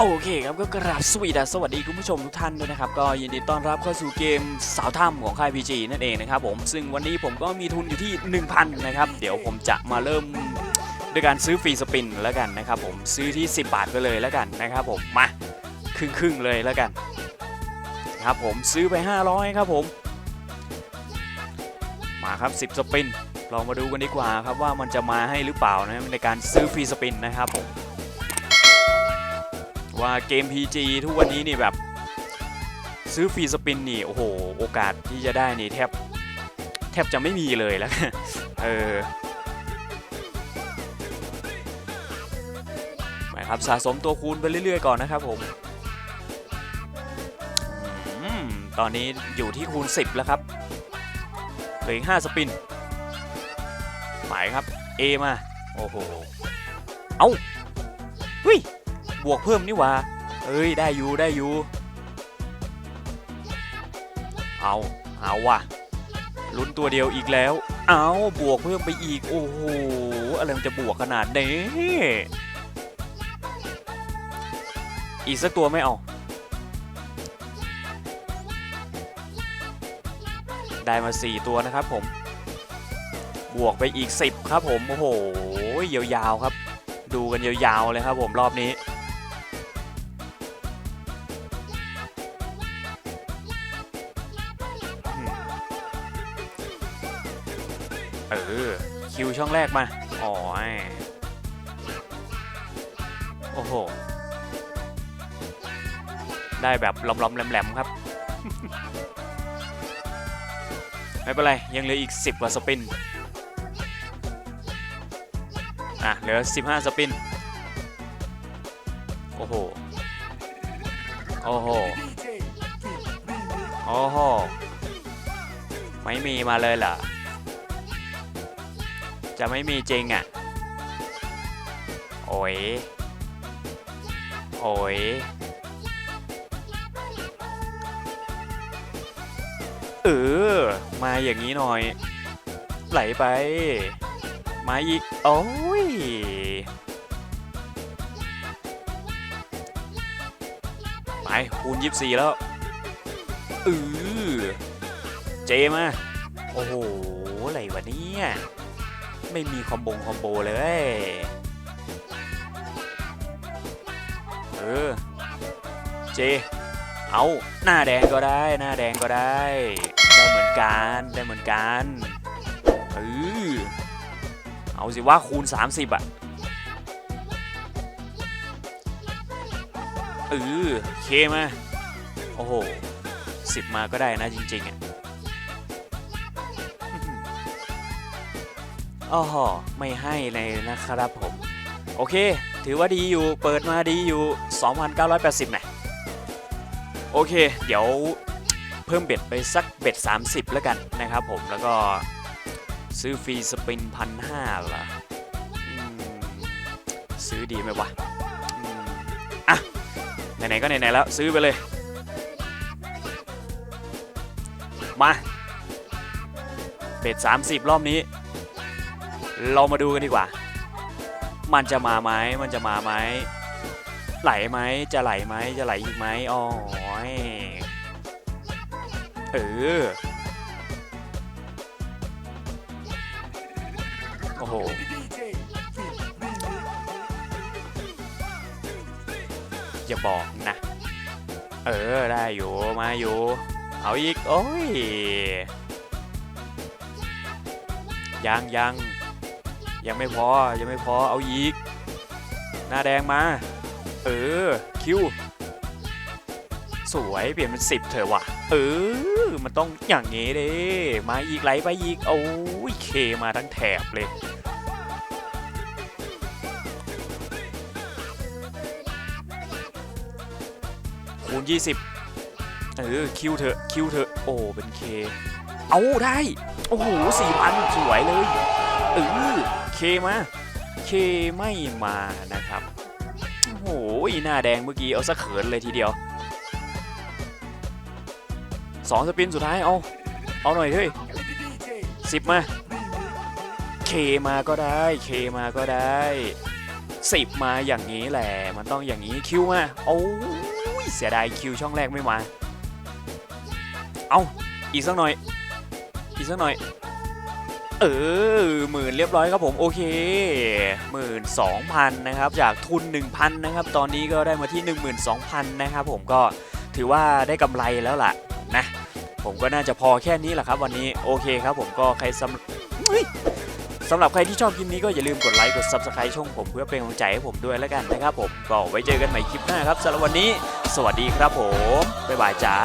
โอเคครับก็กราบสวัสดีคุณผู้ชมทุกท่านด้วยนะครับก็ยินดีต้อนรับเข้าสู่เกมสาวถ้ำของค่าย PG นั่นเองนะครับผมซึ่งวันนี้ผมก็มีทุนอยู่ที่ 1,000 นะครับเดี๋ยวผมจะมาเริ่มด้วยการซื้อฟรีสปินแล้วกันนะครับผมซื้อที่10 บาทไปเลยแล้วกันนะครับผมมาครึ่งเลยแล้วกันครับผมซื้อไป500ครับผมมาครับ10 สปินลองมาดูกันดีกว่าครับว่ามันจะมาให้หรือเปล่านะในการซื้อฟรีสปินนะครับผมว่าเกม PG ทุกวันนี้นี่แบบซื้อฟรีสปินนี่โอ้โหโอกาสที่จะได้นี่แทบจะไม่มีเลยแล้วมาครับสะสมตัวคูณไปเรื่อยๆก่อนนะครับผมตอนนี้อยู่ที่คูณ10แล้วครับเหลืออีก5 สปินหมายครับ A มาโอ้โหเอ้าเฮ้ยบวกเพิ่มนี่หว่าเอ้ยได้อยู่เอาว่ะลุ้นตัวเดียวอีกแล้วเอาบวกเพิ่มไปอีกโอ้โหอะไรมันจะบวกขนาดนี้อีกสักตัวไม่เอาได้มา4 ตัวนะครับผมบวกไปอีก10ครับผมโอ้โหยาวๆครับดูกันยาวๆเลยครับผมรอบนี้คิวช่องแรกมาอ๋อโอ้โหได้แบบล้อมๆแหลมๆครับ ไม่เป็นไรยังเหลืออีก10 กว่าสปินเหลือ15 สปินโอ้โหไม่มีมาเลยเหรอจะไม่มีจริงอ่ะโอ้ยมาอย่างนี้หน่อยไหลไปมาอีกโอ้ยไปคูณ24แล้วเจมาโอ้โหอะไรวะเนี่ยไม่มีคอมโบเลยเจเอาหน้าแดงก็ได้ได้เหมือนกันเอาสิว่าคูณ30อ่ะเคมาโอ้โห10มาก็ได้นะจริงๆอ่ะอ๋อไม่ให้เลยนะครับผมโอเคถือว่าดีอยู่เปิดมาดีอยู่ 2,980 นะโอเคเดี๋ยวเพิ่มเบ็ดไปสักเบ็ด30แล้วกันนะครับผมแล้วก็ซื้อฟรีสปิน 1,500 เหรอซื้อดีไหมวะไหนๆก็ไหนๆแล้วซื้อไปเลยมาเบ็ด30รอบนี้เรามาดูกันดีกว่ามันจะมาไหมไหลไหมจะไหลอีกไหมอ๋อโอ้โหอย่าบอกนะได้อยู่มาอยู่เอาอีกโอ้ยยังไม่พอเอาอีกหน้าแดงมาคิวสวยเปลี่ยนเป็น10เถอะว่ะมันต้องอย่างงี้ดิมาอีกไหลไปอีกโอ้ยเคมาทั้งแถบเลยคูณ20คิวเถอะโอ้เป็นเคเอาได้โอ้โห 4,000 สวยเลยเคมาเคไม่มานะครับโอ้โหหน้าแดงเมื่อกี้เอาซะเขินเลยทีเดียว2 สปินสุดท้ายเอาหน่อยเฮ้ย10มาเคมาก็ได้ 10มาอย่างนี้แหละมันต้องอย่างนี้คิวมาโอ้ยเสียดายคิวช่องแรกไม่มาเอาอีกสักหน่อยอีกสักหน่อยหมื่นเรียบร้อยครับผมโอเค12,000นะครับจากทุน 1,000 นะครับตอนนี้ก็ได้มาที่ 12,000 นะครับผมก็ถือว่าได้กำไรแล้วล่ะนะผมก็น่าจะพอแค่นี้แหละครับวันนี้โอเคครับผมก็ใครสำหรับใครที่ชอบคลิปนี้ก็อย่าลืมกดไลค์กด Subscribe ช่องผมเพื่อเป็นกำลังใจให้ผมด้วยแล้วกันนะครับผมก็ไว้เจอกันใหม่คลิปหน้าครับสำหรับวันนี้สวัสดีครับผมบ๊ายบายจ้า